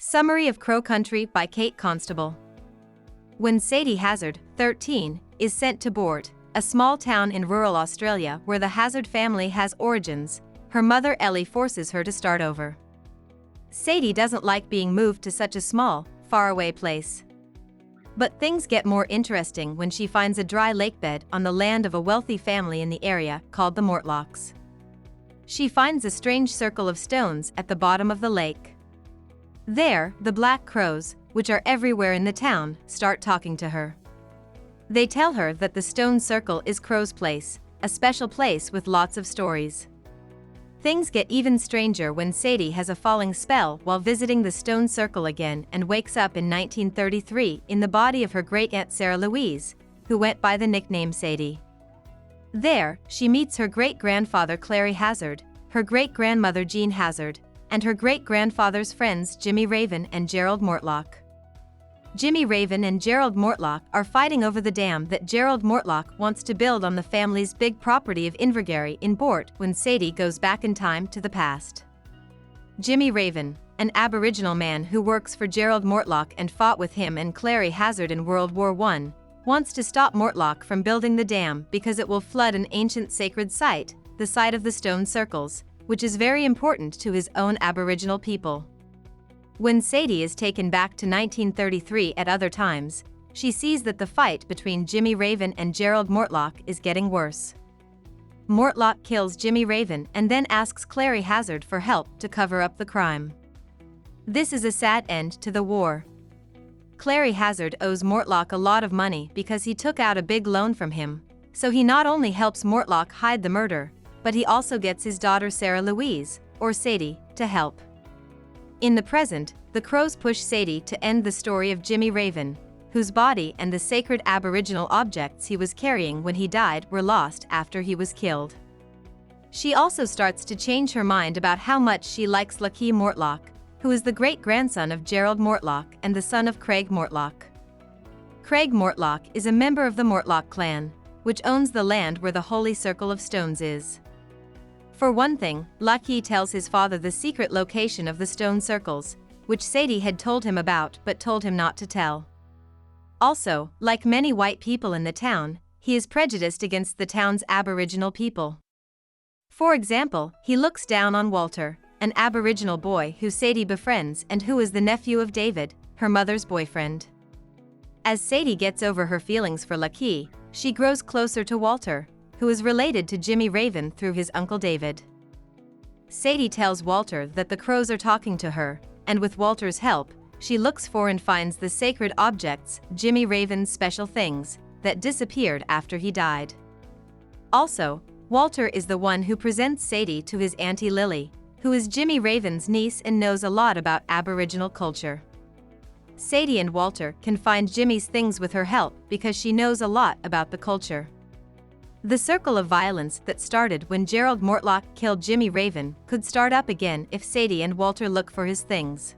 Summary of Crow Country by Kate Constable. When Sadie Hazard, 13, is sent to Bort, a small town in rural Australia where the Hazard family has origins, her mother Ellie forces her to start over. Sadie doesn't like being moved to such a small, faraway place. But things get more interesting when she finds a dry lakebed on the land of a wealthy family in the area called the Mortlocks. She finds a strange circle of stones at the bottom of the lake. There, the black crows, which are everywhere in the town, start talking to her. They tell her that the stone circle is Crow's Place, a special place with lots of stories. Things get even stranger when Sadie has a falling spell while visiting the stone circle again and wakes up in 1933 in the body of her great-aunt Sarah Louise, who went by the nickname Sadie. There, she meets her great-grandfather Clary Hazard, her great-grandmother Jean Hazard, and her great-grandfather's friends Jimmy Raven and Gerald Mortlock. Jimmy Raven and Gerald Mortlock are fighting over the dam that Gerald Mortlock wants to build on the family's big property of Invergary in Bort when Sadie goes back in time to the past. Jimmy Raven, an Aboriginal man who works for Gerald Mortlock and fought with him and Clary Hazard in World War I, wants to stop Mortlock from building the dam because it will flood an ancient sacred site, the site of the stone circles, which is very important to his own Aboriginal people. When Sadie is taken back to 1933 at other times, she sees that the fight between Jimmy Raven and Gerald Mortlock is getting worse. Mortlock kills Jimmy Raven and then asks Clary Hazard for help to cover up the crime. This is a sad end to the war. Clary Hazard owes Mortlock a lot of money because he took out a big loan from him, so he not only helps Mortlock hide the murder, but he also gets his daughter Sarah Louise, or Sadie, to help. In the present, the Crows push Sadie to end the story of Jimmy Raven, whose body and the sacred Aboriginal objects he was carrying when he died were lost after he was killed. She also starts to change her mind about how much she likes Lachie Mortlock, who is the great-grandson of Gerald Mortlock and the son of Craig Mortlock. Craig Mortlock is a member of the Mortlock clan, which owns the land where the Holy Circle of Stones is. For one thing, Lachie tells his father the secret location of the stone circles, which Sadie had told him about but told him not to tell. Also, like many white people in the town, he is prejudiced against the town's Aboriginal people. For example, he looks down on Walter, an Aboriginal boy who Sadie befriends and who is the nephew of David, her mother's boyfriend. As Sadie gets over her feelings for Lachie, she grows closer to Walter, who is related to Jimmy Raven through his uncle David. Sadie tells Walter that the crows are talking to her, and with Walter's help, she looks for and finds the sacred objects, Jimmy Raven's special things, that disappeared after he died. Also, Walter is the one who presents Sadie to his Auntie Lily, who is Jimmy Raven's niece and knows a lot about Aboriginal culture. Sadie and Walter can find Jimmy's things with her help because she knows a lot about the culture. The circle of violence that started when Gerald Mortlock killed Jimmy Raven could start up again if Sadie and Walter look for his things.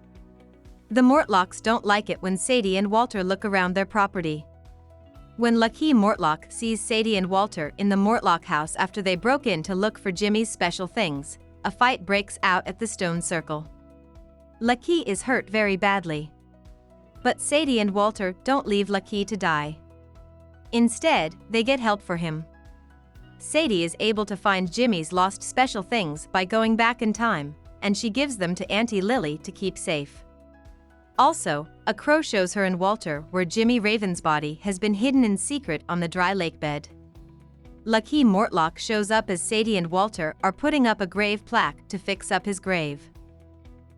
The Mortlocks don't like it when Sadie and Walter look around their property. When Lachie Mortlock sees Sadie and Walter in the Mortlock house after they broke in to look for Jimmy's special things, a fight breaks out at the stone circle. Lachie is hurt very badly. But Sadie and Walter don't leave Lachie to die. Instead, they get help for him. Sadie is able to find Jimmy's lost special things by going back in time, and she gives them to Auntie Lily to keep safe. Also, a crow shows her and Walter where Jimmy Raven's body has been hidden in secret on the dry lake bed. Lachie Mortlock shows up as Sadie and Walter are putting up a grave plaque to fix up his grave.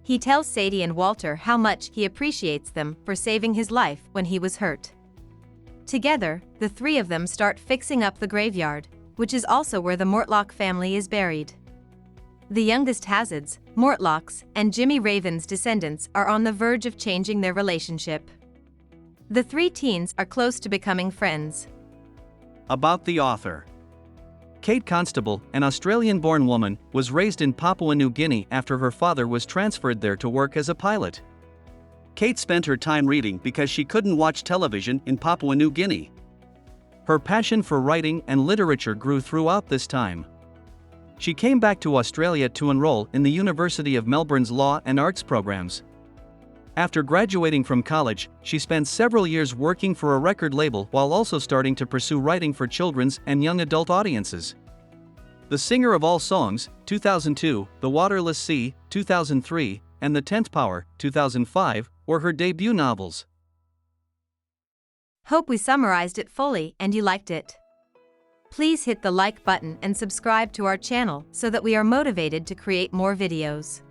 He tells Sadie and Walter how much he appreciates them for saving his life when he was hurt. Together, the three of them start fixing up the graveyard, which is also where the Mortlock family is buried. The youngest Hazards, Mortlocks, and Jimmy Raven's descendants are on the verge of changing their relationship. The three teens are close to becoming friends. About the author. Kate Constable, an Australian-born woman, was raised in Papua New Guinea after her father was transferred there to work as a pilot. Kate spent her time reading because she couldn't watch television in Papua New Guinea. Her passion for writing and literature grew throughout this time. She came back to Australia to enroll in the University of Melbourne's Law and Arts programs. After graduating from college, she spent several years working for a record label while also starting to pursue writing for children's and young adult audiences. The Singer of All Songs, 2002, The Waterless Sea, 2003, and The 10th Power, 2005, were her debut novels. Hope we summarized it fully and you liked it. Please hit the like button and subscribe to our channel so that we are motivated to create more videos.